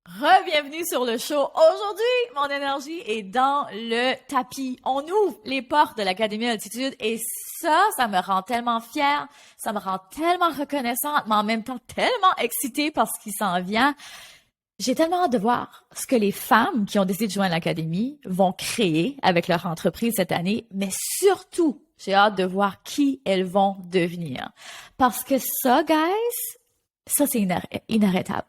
Re-bienvenue sur le show. Aujourd'hui, mon énergie est dans le tapis. On ouvre les portes de l'Académie Altitude et ça me rend tellement fière, ça me rend tellement reconnaissante, mais en même temps tellement excitée par ce qui s'en vient. J'ai tellement hâte de voir ce que les femmes qui ont décidé de joindre l'Académie vont créer avec leur entreprise cette année, mais surtout, j'ai hâte de voir qui elles vont devenir. Parce que ça, guys, ça c'est inarrêtable.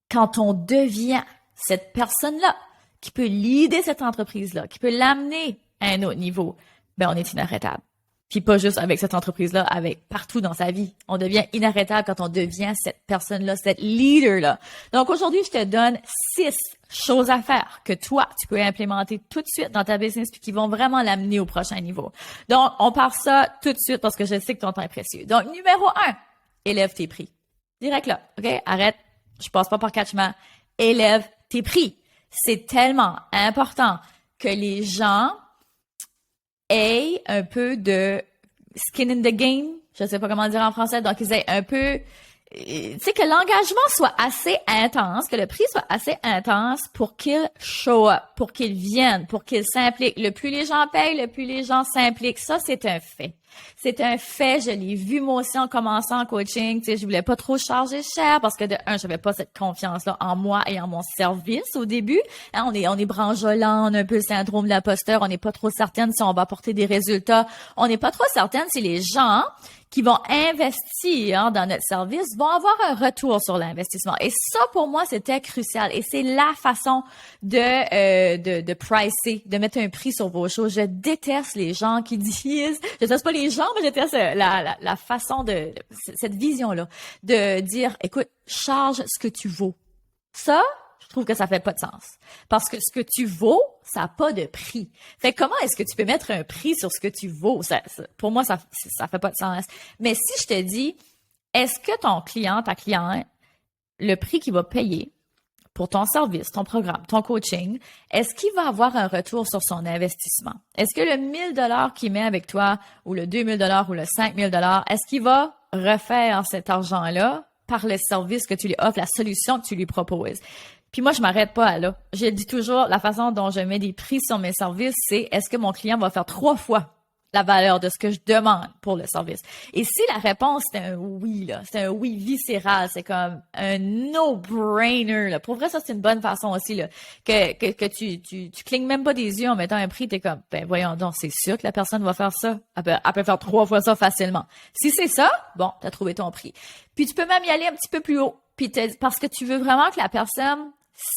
Quand on devient cette personne-là qui peut leader cette entreprise-là, qui peut l'amener à un autre niveau, ben on est inarrêtable. Puis pas juste avec cette entreprise-là, avec partout dans sa vie. On devient inarrêtable quand on devient cette personne-là, cette leader-là. Donc aujourd'hui, je te donne 6 choses à faire que toi, tu peux implémenter tout de suite dans ta business puis qui vont vraiment l'amener au prochain niveau. Donc, on part ça tout de suite parce que je sais que ton temps est précieux. Donc, numéro 1, élève tes prix. Direct là, OK? Arrête. Je passe pas par catchement. Élève tes prix. C'est tellement important que les gens aient un peu de skin in the game. Je sais pas comment dire en français. Donc, ils aient un peu, tu sais, que l'engagement soit assez intense, que le prix soit assez intense pour qu'ils show up, pour qu'ils viennent, pour qu'ils s'impliquent. Le plus les gens payent, le plus les gens s'impliquent. Ça, c'est un fait. C'est un fait, je l'ai vu moi aussi en commençant en coaching, tu sais, je voulais pas trop charger cher parce que de un, j'avais pas cette confiance-là en moi et en mon service au début. Hein, on est brancholant, on a un peu le syndrome de l'imposteur, on n'est pas trop certaine si on va apporter des résultats, on n'est pas trop certaine si les gens qui vont investir dans notre service vont avoir un retour sur l'investissement. Et ça, pour moi, c'était crucial. Et c'est la façon de pricer, de mettre un prix sur vos choses. Je déteste les gens qui disent, je déteste pas les gens, mais je déteste la façon de cette vision-là, de dire, écoute, charge ce que tu vaux. Ça, je trouve que ça fait pas de sens. Parce que ce que tu vaux, ça n'a pas de prix. Fait que comment est-ce que tu peux mettre un prix sur ce que tu vaux? Pour moi, ça fait pas de sens. Mais si je te dis, est-ce que ton client, ta cliente, le prix qu'il va payer pour ton service, ton programme, ton coaching, est-ce qu'il va avoir un retour sur son investissement? Est-ce que le 1 000 $ qu'il met avec toi, ou le 2 000 $ ou le 5 000 $, est-ce qu'il va refaire cet argent-là par le service que tu lui offres, la solution que tu lui proposes? Puis moi, je m'arrête pas à là. Je dis toujours, la façon dont je mets des prix sur mes services, c'est est-ce que mon client va faire 3 fois la valeur de ce que je demande pour le service? Et si la réponse c'est un oui, là, c'est un oui viscéral, c'est comme un no-brainer, là. Pour vrai, ça, c'est une bonne façon aussi, là, que tu clignes même pas des yeux en mettant un prix, t'es comme, ben, voyons donc, c'est sûr que la personne va faire ça. Elle peut faire 3 fois ça facilement. Si c'est ça, bon, t'as trouvé ton prix. Puis tu peux même y aller un petit peu plus haut. Puis parce que tu veux vraiment que la personne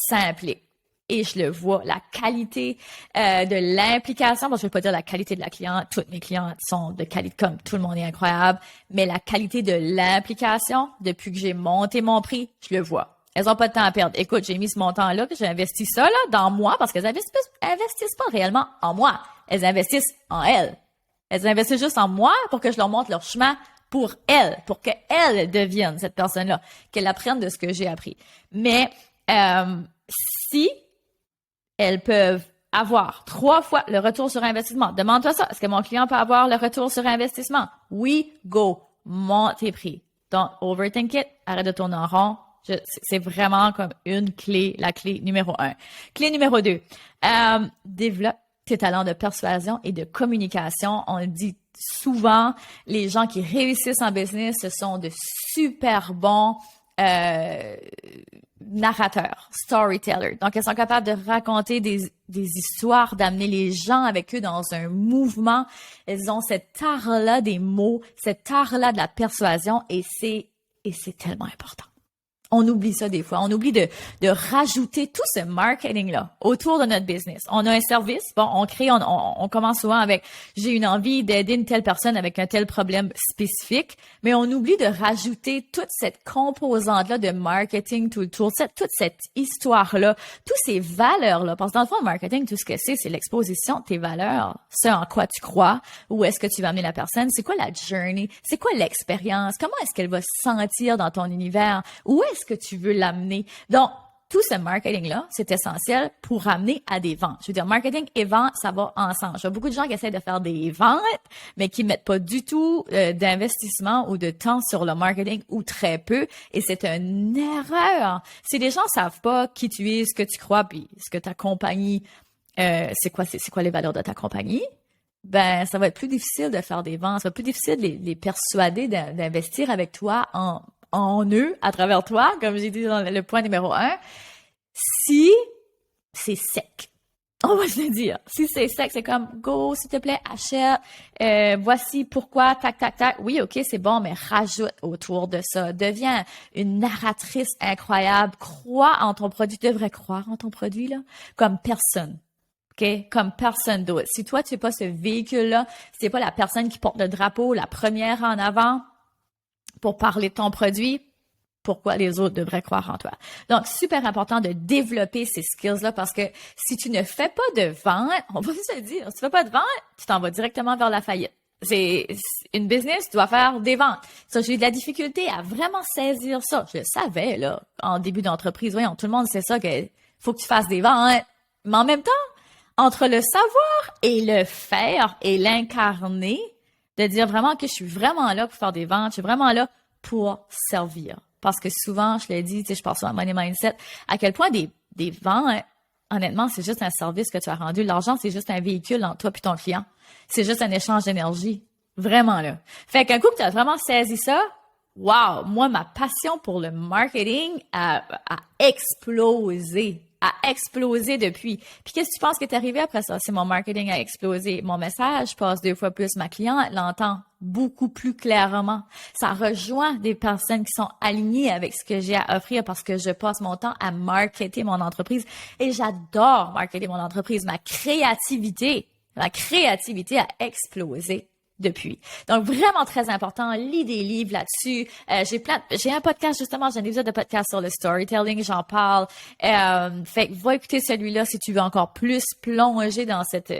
s'implique. Et je le vois, la qualité de l'implication, parce que je ne veux pas dire la qualité de la cliente, toutes mes clientes sont de qualité, comme tout le monde est incroyable, mais la qualité de l'implication, depuis que j'ai monté mon prix, je le vois. Elles ont pas de temps à perdre. Écoute, j'ai mis ce montant-là, que j'ai investi ça là dans moi, parce qu'elles investissent pas réellement en moi. Elles investissent en elles. Elles investissent juste en moi pour que je leur montre leur chemin pour elles, pour qu'elles deviennent cette personne-là, qu'elles apprennent de ce que j'ai appris. Mais si elles peuvent avoir 3 fois le retour sur investissement, demande-toi ça. Est-ce que mon client peut avoir le retour sur investissement? Oui, go. Monte tes prix. Don't overthink it. Arrête de tourner en rond. C'est vraiment comme une clé, la clé numéro 1. Clé numéro 2. Développe tes talents de persuasion et de communication. On le dit souvent, les gens qui réussissent en business, ce sont de super bons narrateurs, storytellers. Donc, elles sont capables de raconter des histoires, d'amener les gens avec eux dans un mouvement. Elles ont cet art-là des mots, cet art-là de la persuasion et c'est tellement important. On oublie ça des fois. On oublie de rajouter tout ce marketing-là autour de notre business. On a un service, bon, on commence souvent avec « j'ai une envie d'aider une telle personne avec un tel problème spécifique », mais on oublie de rajouter toute cette composante-là de marketing tout autour, toute cette histoire-là, toutes ces valeurs-là. Parce que dans le fond, le marketing, tout ce que c'est l'exposition de tes valeurs, ce en quoi tu crois, où est-ce que tu vas amener la personne, c'est quoi la journey, c'est quoi l'expérience, comment est-ce qu'elle va se sentir dans ton univers, où est-ce que tu veux l'amener. Donc, tout ce marketing-là, c'est essentiel pour amener à des ventes. Je veux dire, marketing et vente, ça va ensemble. Je vois beaucoup de gens qui essaient de faire des ventes, mais qui mettent pas du tout d'investissement ou de temps sur le marketing ou très peu. Et c'est une erreur. Si les gens savent pas qui tu es, ce que tu crois, puis ce que ta compagnie, c'est quoi les valeurs de ta compagnie, ben ça va être plus difficile de faire des ventes. Ça va être plus difficile de les persuader d'investir avec toi en eux, à travers toi, comme j'ai dit dans le point numéro 1, si c'est sec. On va se le dire. Si c'est sec, c'est comme, go, s'il te plaît, achète, voici pourquoi, tac, tac, tac. Oui, OK, c'est bon, mais rajoute autour de ça. Deviens une narratrice incroyable. Crois en ton produit. Tu devrais croire en ton produit, là, comme personne. OK? Comme personne d'autre. Si toi, tu n'es pas ce véhicule-là, si tu n'es pas la personne qui porte le drapeau, la première en avant, pour parler de ton produit, pourquoi les autres devraient croire en toi? Donc, super important de développer ces skills-là parce que si tu ne fais pas de vente, on va se le dire, si tu fais pas de vente, tu t'en vas directement vers la faillite. C'est une business, tu dois faire des ventes. Ça, j'ai eu de la difficulté à vraiment saisir ça. Je le savais, là, en début d'entreprise. Voyons, tout le monde sait ça, que faut que tu fasses des ventes. Mais en même temps, entre le savoir et le faire et l'incarner, de dire vraiment que je suis vraiment là pour faire des ventes, je suis vraiment là pour servir. Parce que souvent, je l'ai dit, tu sais, je parle souvent à Money Mindset, à quel point des ventes, honnêtement, c'est juste un service que tu as rendu. L'argent, c'est juste un véhicule entre toi et ton client. C'est juste un échange d'énergie. Vraiment, là. Fait qu'un coup que tu as vraiment saisi ça, wow! Moi, ma passion pour le marketing a explosé. A explosé depuis. Puis qu'est-ce que tu penses qui est arrivé après ça? C'est mon marketing a explosé. Mon message passe 2 fois plus. Ma cliente l'entend beaucoup plus clairement. Ça rejoint des personnes qui sont alignées avec ce que j'ai à offrir parce que je passe mon temps à marketer mon entreprise et j'adore marketer mon entreprise. Ma créativité a explosé depuis. Donc, vraiment très important, lis des livres là-dessus. J'ai un podcast, justement, j'ai un épisode de podcast sur le storytelling, j'en parle. Fait que va écouter celui-là si tu veux encore plus plonger dans cet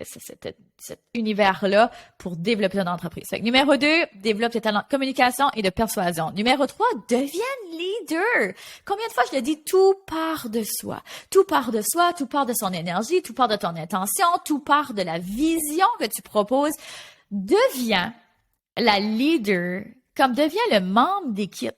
univers-là pour développer ton entreprise. Fait que numéro 2, développe tes talents de communication et de persuasion. Numéro 3, deviens leader. Combien de fois je le dis, tout part de soi. Tout part de soi, tout part de son énergie, tout part de ton intention, tout part de la vision que tu proposes. Deviens la leader, comme deviens le membre d'équipe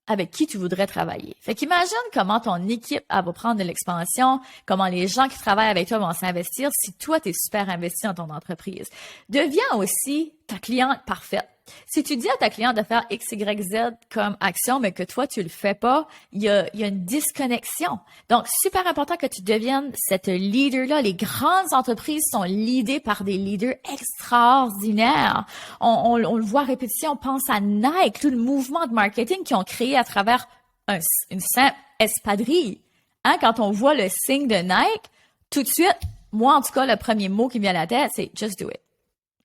avec qui tu voudrais travailler. Fait qu'imagine comment ton équipe elle va prendre de l'expansion, comment les gens qui travaillent avec toi vont s'investir si toi, tu es super investi dans ton entreprise. Deviens aussi ta cliente parfaite. Si tu dis à ta cliente de faire X, Y, Z comme action, mais que toi, tu le fais pas, il y a une disconnexion. Donc, super important que tu deviennes cette leader-là. Les grandes entreprises sont leadées par des leaders extraordinaires. On le voit à répétition, on pense à Nike, tout le mouvement de marketing qu'ils ont créé à travers une simple espadrille. Hein, quand on voit le signe de Nike, tout de suite, moi, en tout cas, le premier mot qui me vient à la tête, c'est « just do it ».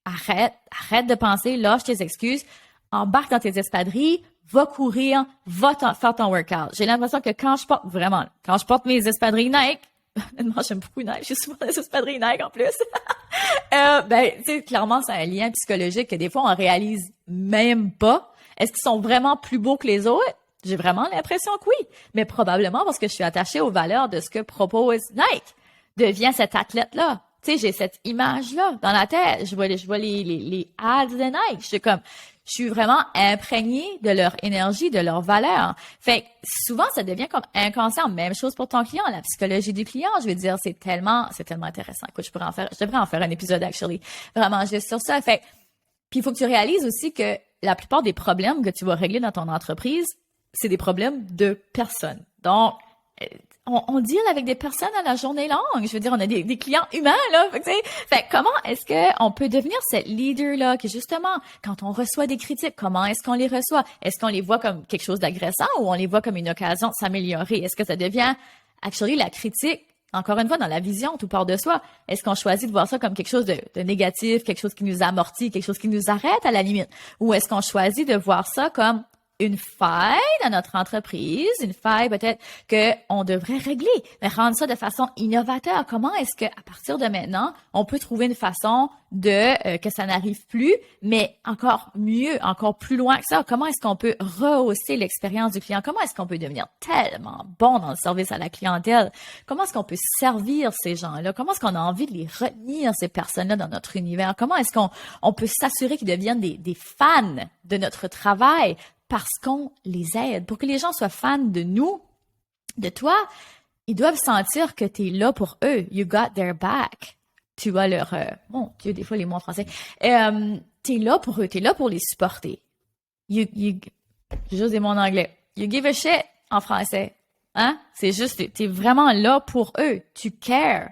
Arrête de penser, lâche tes excuses, embarque dans tes espadrilles, va courir, faire ton workout. J'ai l'impression que quand je porte mes espadrilles Nike, honnêtement, j'aime beaucoup Nike, j'ai souvent des espadrilles Nike en plus. Tu sais, clairement, c'est un lien psychologique que des fois, on réalise même pas. Est-ce qu'ils sont vraiment plus beaux que les autres? J'ai vraiment l'impression que oui, mais probablement parce que je suis attachée aux valeurs de ce que propose Nike. Deviens cet athlète-là. Tu sais, j'ai cette image-là dans la tête. Je vois les ads de Nike. Je suis vraiment imprégnée de leur énergie, de leur valeur. Fait que souvent, ça devient comme inconscient. Même chose pour ton client, la psychologie du client. Je veux dire, c'est tellement intéressant. Écoute, je devrais en faire un épisode, actually. Vraiment juste sur ça. Fait puis il faut que tu réalises aussi que la plupart des problèmes que tu vas régler dans ton entreprise, c'est des problèmes de personnes. Donc, on deal avec des personnes à la journée longue. Je veux dire, on a des clients humains, là. Fait comment est-ce qu'on peut devenir cette leader-là qui, justement, quand on reçoit des critiques, comment est-ce qu'on les reçoit? Est-ce qu'on les voit comme quelque chose d'agressant ou on les voit comme une occasion de s'améliorer? Est-ce que ça devient, actually, la critique, encore une fois, dans la vision, tout part de soi? Est-ce qu'on choisit de voir ça comme quelque chose de négatif, quelque chose qui nous amortit, quelque chose qui nous arrête à la limite? Ou est-ce qu'on choisit de voir ça comme une faille dans notre entreprise, une faille peut-être qu'on devrait régler, mais rendre ça de façon innovateur. Comment est-ce que, à partir de maintenant, on peut trouver une façon de que ça n'arrive plus, mais encore mieux, encore plus loin que ça? Comment est-ce qu'on peut rehausser l'expérience du client? Comment est-ce qu'on peut devenir tellement bon dans le service à la clientèle? Comment est-ce qu'on peut servir ces gens-là? Comment est-ce qu'on a envie de les retenir, ces personnes-là, dans notre univers? Comment est-ce qu'on peut s'assurer qu'ils deviennent des fans de notre travail? Parce qu'on les aide. Pour que les gens soient fans de nous, de toi, ils doivent sentir que tu es là pour eux. You got their back. Tu vois leur... bon, Dieu, des fois les mots en français. Tu es là pour eux. Tu es là pour les supporter. J'ai juste des mots en anglais. You give a shit en français. Hein? C'est juste, tu es vraiment là pour eux. Tu cares.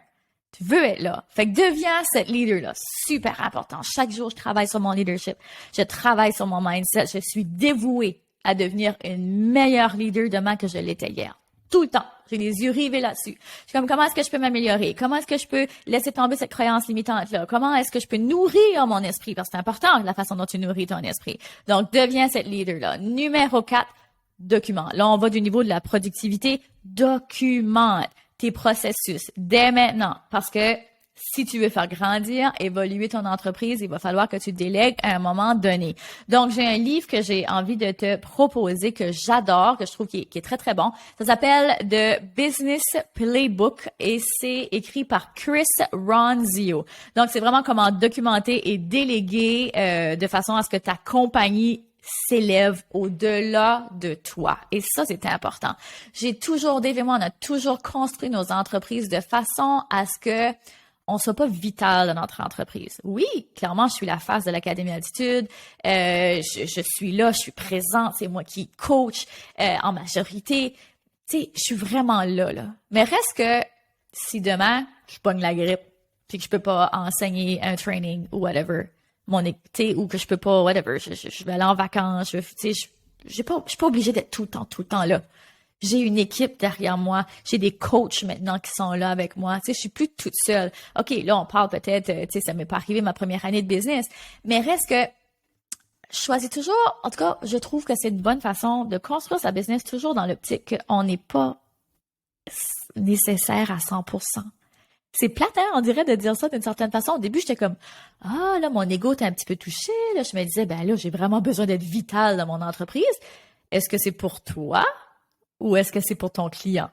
Tu veux être là. Fait que deviens cette leader-là. Super important. Chaque jour, je travaille sur mon leadership. Je travaille sur mon mindset. Je suis dévouée à devenir une meilleure leader demain que je l'étais hier. Tout le temps. J'ai les yeux rivés là-dessus. Je suis comme, comment est-ce que je peux m'améliorer? Comment est-ce que je peux laisser tomber cette croyance limitante-là? Comment est-ce que je peux nourrir mon esprit? Parce que c'est important, la façon dont tu nourris ton esprit. Donc, deviens cette leader-là. Numéro 4, documente. Là, on va du niveau de la productivité. Documente tes processus dès maintenant, parce que si tu veux faire grandir, évoluer ton entreprise, il va falloir que tu délègues à un moment donné. Donc, j'ai un livre que j'ai envie de te proposer, que j'adore, que je trouve qui est très, très bon. Ça s'appelle The Business Playbook et c'est écrit par Chris Ronzio. Donc, c'est vraiment comment documenter et déléguer de façon à ce que ta compagnie s'élève au-delà de toi. Et ça, c'est important. Dave et moi, on a toujours construit nos entreprises de façon à ce que on soit pas vital dans notre entreprise. Oui, clairement, je suis la face de l'Académie Altitude. Je suis là, je suis présente. C'est moi qui coach en majorité. Tu sais, je suis vraiment là. Mais reste que si demain, je pogne la grippe puis que je peux pas enseigner un training ou whatever, ou que je peux pas, whatever, je vais aller en vacances, je suis pas obligée d'être tout le temps là. J'ai une équipe derrière moi, j'ai des coachs maintenant qui sont là avec moi, je suis plus toute seule. OK, là, on parle peut-être, ça m'est pas arrivé ma première année de business, mais reste que je choisis toujours, en tout cas, je trouve que c'est une bonne façon de construire sa business toujours dans l'optique qu'on n'est pas nécessaire à 100%. C'est plate, hein, on dirait de dire ça d'une certaine façon. Au début, j'étais comme, là, mon ego était un petit peu touché. Là, je me disais, là, j'ai vraiment besoin d'être vital dans mon entreprise. Est-ce que c'est pour toi ou est-ce que c'est pour ton client?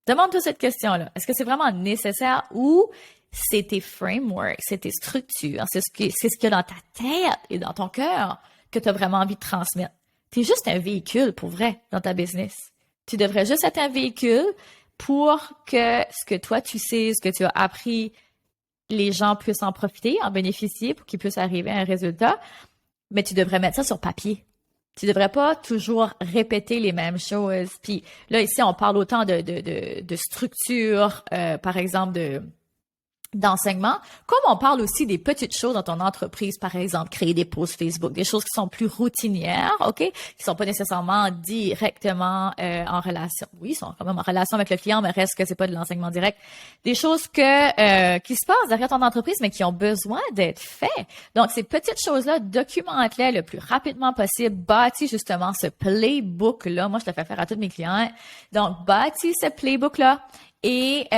Demande-toi cette question-là. Est-ce que c'est vraiment nécessaire ou c'est tes frameworks, c'est tes structures, c'est ce qu'il y a dans ta tête et dans ton cœur que tu as vraiment envie de transmettre? Tu es juste un véhicule, pour vrai, dans ta business. Tu devrais juste être un véhicule pour que ce que toi tu sais, ce que tu as appris, les gens puissent en profiter, en bénéficier pour qu'ils puissent arriver à un résultat. Mais tu devrais mettre ça sur papier. Tu devrais pas toujours répéter les mêmes choses. Puis là, ici, on parle autant de structure, par exemple, d'enseignement, comme on parle aussi des petites choses dans ton entreprise, par exemple, créer des posts Facebook, des choses qui sont plus routinières, OK? Qui sont pas nécessairement directement en relation. Oui, ils sont quand même en relation avec le client, mais reste que c'est pas de l'enseignement direct. Des choses qui se passent derrière ton entreprise, mais qui ont besoin d'être faites. Donc, ces petites choses-là, documente-les le plus rapidement possible. Bâtis justement ce playbook-là. Moi, je le fais faire à tous mes clients. Donc, bâtis ce playbook-là et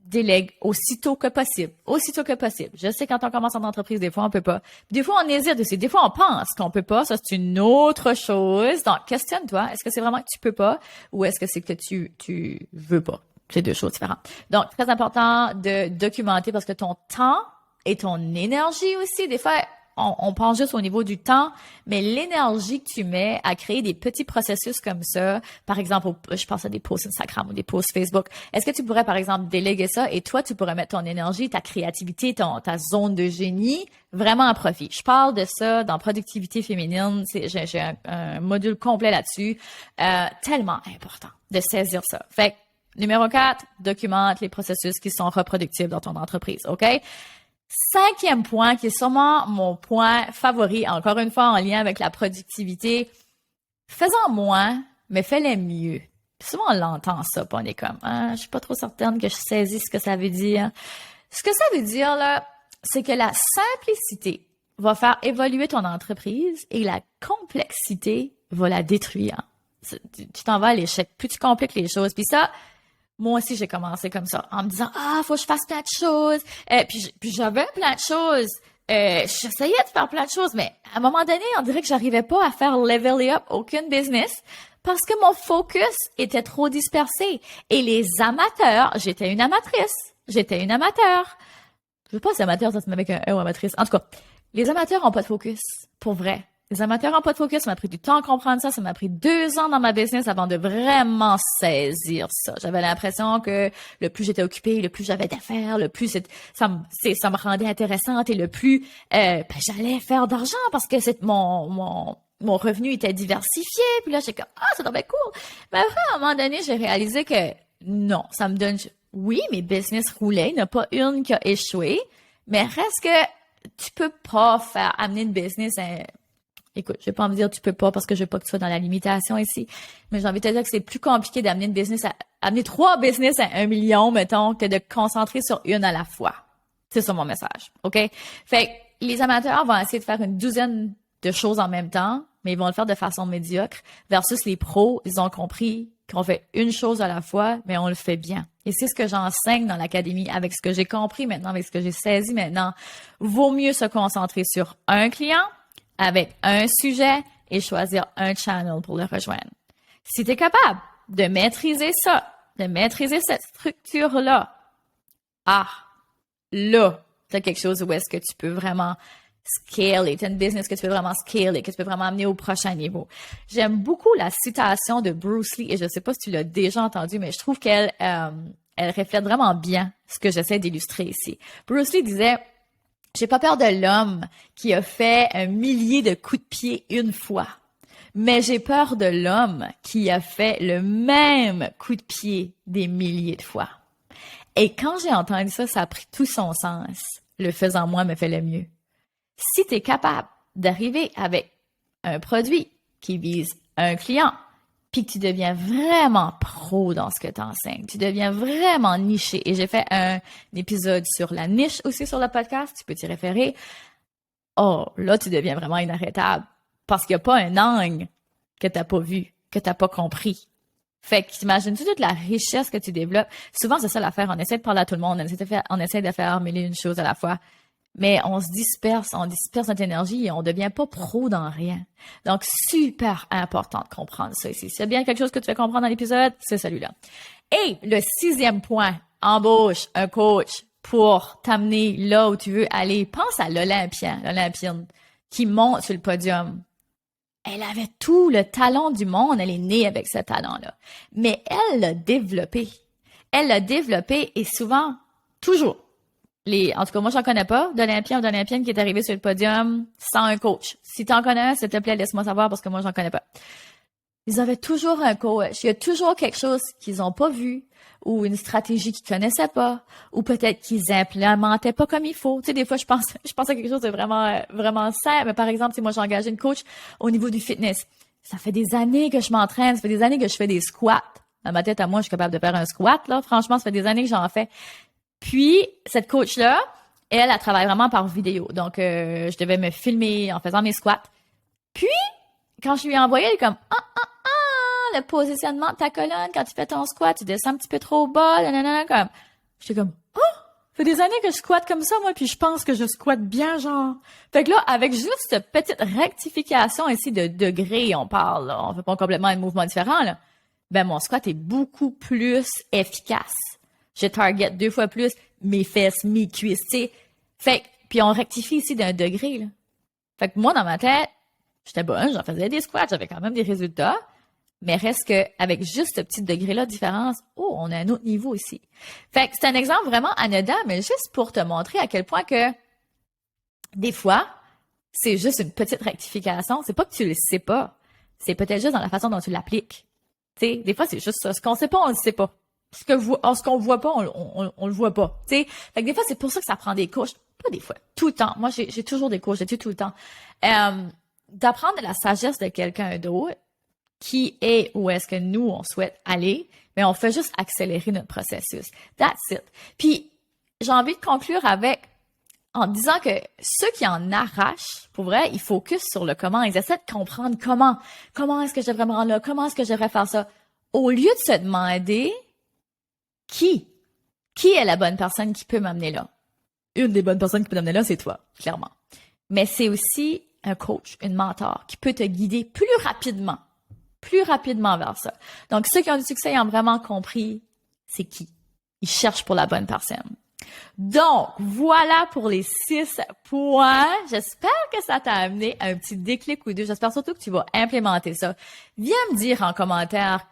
délègue aussitôt que possible. Aussitôt que possible. Je sais, quand on commence en entreprise, des fois, on peut pas. Des fois, on hésite aussi. Des fois, on pense qu'on peut pas. Ça, c'est une autre chose. Donc, questionne-toi. Est-ce que c'est vraiment que tu peux pas ou est-ce que c'est que tu veux pas? C'est deux choses différentes. Donc, très important de documenter parce que ton temps et ton énergie aussi, des fois, on pense juste au niveau du temps, mais l'énergie que tu mets à créer des petits processus comme ça, par exemple, je pense à des posts Instagram ou des posts Facebook, est-ce que tu pourrais, par exemple, déléguer ça et toi, tu pourrais mettre ton énergie, ta créativité, ta zone de génie vraiment à profit? Je parle de ça dans Productivité féminine, j'ai un module complet là-dessus, tellement important de saisir ça. Fait que, numéro 4, documente les processus qui sont reproductibles dans ton entreprise, OK? 5e point, qui est sûrement mon point favori, encore une fois en lien avec la productivité, fais-en moins, mais fais-les mieux. Puis souvent, on l'entend ça, puis on est comme, je suis pas trop certaine que je saisis ce que ça veut dire. Ce que ça veut dire, là, c'est que la simplicité va faire évoluer ton entreprise et la complexité va la détruire. Tu t'en vas à l'échec. Plus tu compliques les choses. Puis ça, moi aussi, j'ai commencé comme ça, en me disant, faut que je fasse plein de choses. Puis j'avais plein de choses. J'essayais de faire plein de choses, mais à un moment donné, on dirait que j'arrivais pas à faire level up aucune business parce que mon focus était trop dispersé. Et les amateurs, j'étais une amatrice. J'étais une amateur. Je sais pas si amateur, ça se met avec un E ou amatrice. En tout cas, les amateurs ont pas de focus. Pour vrai. Les amateurs ont pas de focus. Ça m'a pris du temps à comprendre ça. Ça m'a pris 2 ans dans ma business avant de vraiment saisir ça. J'avais l'impression que le plus j'étais occupée, le plus j'avais d'affaires, le plus ça me rendait intéressante et le plus j'allais faire d'argent parce que c'est mon revenu était diversifié. Puis là, j'étais comme, ça doit être cool. Mais après, à un moment donné, j'ai réalisé que non, ça me donne... Oui, mes business roulaient. Il n'y en a pas une qui a échoué. Mais reste que tu peux pas amener une business... Écoute, je vais pas me dire tu peux pas parce que je veux pas que tu sois dans la limitation ici. Mais j'ai envie de te dire que c'est plus compliqué d'amener une business amener 3 business à 1 million, mettons, que de concentrer sur une à la fois. C'est ça mon message. OK? Fait que les amateurs vont essayer de faire une douzaine de choses en même temps, mais ils vont le faire de façon médiocre, versus les pros, ils ont compris qu'on fait une chose à la fois, mais on le fait bien. Et c'est ce que j'enseigne dans l'académie avec ce que j'ai compris maintenant, avec ce que j'ai saisi maintenant. Vaut mieux se concentrer sur un client avec un sujet et choisir un channel pour le rejoindre. Si tu es capable de maîtriser ça, de maîtriser cette structure-là, là, tu as quelque chose où est-ce que tu peux vraiment scaler, tu as une business que tu peux vraiment scaler, que tu peux vraiment amener au prochain niveau. J'aime beaucoup la citation de Bruce Lee, et je sais pas si tu l'as déjà entendu, mais je trouve qu'elle elle reflète vraiment bien ce que j'essaie d'illustrer ici. Bruce Lee disait: j'ai pas peur de l'homme qui a fait 1 millier de coups de pied une fois, mais j'ai peur de l'homme qui a fait le même coup de pied des milliers de fois. Et quand j'ai entendu ça, ça a pris tout son sens. Le faisant moi me fait le mieux. Si tu es capable d'arriver avec un produit qui vise un client, puis que tu deviens vraiment pro dans ce que tu enseignes, tu deviens vraiment niché. Et j'ai fait un épisode sur la niche aussi sur le podcast, tu peux t'y référer. Là, tu deviens vraiment inarrêtable parce qu'il n'y a pas un angle que tu n'as pas vu, que tu n'as pas compris. Fait que t'imagines-tu toute la richesse que tu développes? Souvent, c'est ça l'affaire. On essaie de parler à tout le monde, on essaie de faire 1001 choses à la fois. Mais on disperse notre énergie et on devient pas pro dans rien. Donc, super important de comprendre ça ici. S'il y a bien quelque chose que tu veux comprendre dans l'épisode, c'est celui-là. Et le 6e point, embauche un coach pour t'amener là où tu veux aller. Pense à l'Olympienne qui monte sur le podium. Elle avait tout le talent du monde. Elle est née avec ce talent-là. Mais elle l'a développé. Et souvent, toujours. En tout cas, moi, j'en connais pas d'Olympien ou d'Olympienne qui est arrivé sur le podium sans un coach. Si t'en connais un, s'il te plaît, laisse-moi savoir parce que moi, j'en connais pas. Ils avaient toujours un coach. Il y a toujours quelque chose qu'ils ont pas vu ou une stratégie qu'ils connaissaient pas ou peut-être qu'ils implémentaient pas comme il faut. Tu sais, des fois, je pense à quelque chose de vraiment simple. Mais par exemple, moi, j'ai engagé une coach au niveau du fitness. Ça fait des années que je m'entraîne. Ça fait des années que je fais des squats. Dans ma tête, à moi, je suis capable de faire un squat, là. Franchement, ça fait des années que j'en fais. Puis, cette coach-là, elle travaille vraiment par vidéo. Donc, je devais me filmer en faisant mes squats. Puis, quand je lui ai envoyé, elle est comme, le positionnement de ta colonne, quand tu fais ton squat, tu descends un petit peu trop bas, comme. J'étais comme, ça fait des années que je squatte comme ça, moi, puis je pense que je squatte bien, genre. Fait que là, avec juste cette petite rectification ici de degrés, on parle, là, on fait pas complètement un mouvement différent, là. Ben, mon squat est beaucoup plus efficace. Je target 2 fois plus mes fesses, mes cuisses, tu sais. Fait que, puis on rectifie ici d'un degré, là. Fait que moi, dans ma tête, j'étais bonne, j'en faisais des squats, j'avais quand même des résultats. Mais reste que, avec juste ce petit degré-là de différence, on a un autre niveau ici. Fait que c'est un exemple vraiment anodin, mais juste pour te montrer à quel point que, des fois, c'est juste une petite rectification. C'est pas que tu le sais pas. C'est peut-être juste dans la façon dont tu l'appliques. Tu sais, des fois, c'est juste ça. Ce qu'on sait pas, on le sait pas. Ce qu'on voit pas, on le voit pas. Tu sais, fait que des fois, c'est pour ça que ça prend des coachs. Pas des fois, tout le temps. Moi, j'ai toujours des coachs, tout le temps. D'apprendre de la sagesse de quelqu'un d'autre, qui est où est-ce que nous, on souhaite aller, mais on fait juste accélérer notre processus. That's it. Puis, j'ai envie de conclure avec en disant que ceux qui en arrachent, pour vrai, ils focusent sur le comment. Ils essaient de comprendre comment est-ce que je devrais me rendre là, comment est-ce que je devrais faire ça. Au lieu de se demander qui est la bonne personne qui peut m'amener là. Une des bonnes personnes qui peut t'amener là, c'est toi, clairement. Mais c'est aussi un coach, une mentor qui peut te guider plus rapidement vers ça. Donc, ceux qui ont du succès, ils ont vraiment compris c'est qui. Ils cherchent pour la bonne personne. Donc, voilà pour les 6 points. J'espère que ça t'a amené un petit déclic ou deux. J'espère surtout que tu vas implémenter ça. Viens me dire en commentaire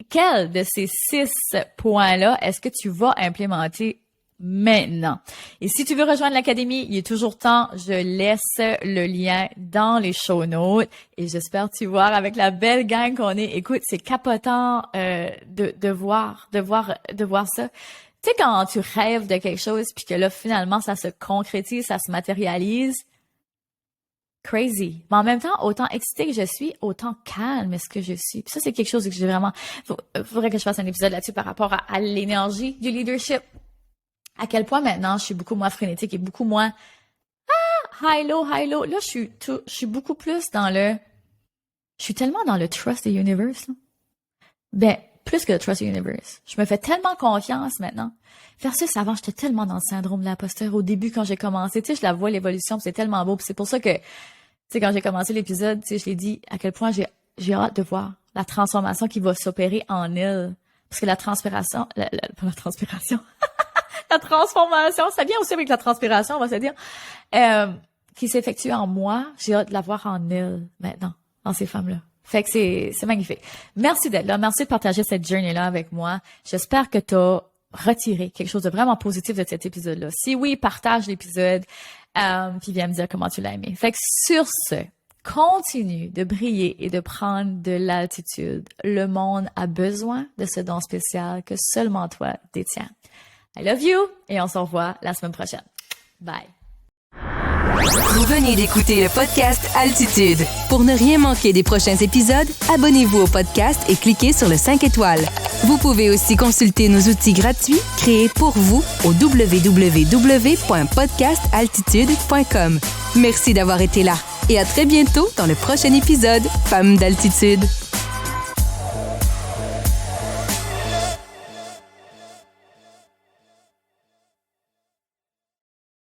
quel de ces 6 points-là est-ce que tu vas implémenter maintenant. Et si tu veux rejoindre l'académie, il est toujours temps. Je laisse le lien dans les show notes et j'espère t'y voir avec la belle gang qu'on est. Écoute, c'est capotant de voir ça. Tu sais, quand tu rêves de quelque chose puis que là, finalement, ça se concrétise, ça se matérialise, crazy. Mais en même temps, autant excitée que je suis, autant calme est-ce que je suis. Puis ça, c'est quelque chose que j'ai vraiment... Faudrait que je fasse un épisode là-dessus par rapport à l'énergie du leadership. À quel point maintenant, je suis beaucoup moins frénétique et beaucoup moins high-low. Là, je suis beaucoup plus dans le... Je suis tellement dans le trust the universe, là. Ben, plus que le trust the universe. Je me fais tellement confiance maintenant. Versus avant, j'étais tellement dans le syndrome de l'imposteur. Au début, quand j'ai commencé, tu sais, je la vois, l'évolution, puis c'est tellement beau. Puis c'est pour ça que, tu sais, quand j'ai commencé l'épisode, tu sais, je l'ai dit à quel point j'ai hâte de voir la transformation qui va s'opérer en elle. Parce que la transformation, ça vient aussi avec la transpiration, on va se dire, qui s'effectue en moi. J'ai hâte de la voir en elle, maintenant, dans ces femmes-là. Fait que c'est magnifique. Merci d'être là. Merci de partager cette journey-là avec moi. J'espère que tu as retiré quelque chose de vraiment positif de cet épisode-là. Si oui, partage l'épisode, puis viens me dire comment tu l'as aimé. Fait que sur ce, continue de briller et de prendre de l'altitude. Le monde a besoin de ce don spécial que seulement toi détiens. I love you et on se revoit la semaine prochaine. Bye. Vous venez d'écouter le podcast Altitude. Pour ne rien manquer des prochains épisodes, abonnez-vous au podcast et cliquez sur le 5 étoiles. Vous pouvez aussi consulter nos outils gratuits créés pour vous au www.podcastaltitude.com. Merci d'avoir été là et à très bientôt dans le prochain épisode Femmes d'Altitude.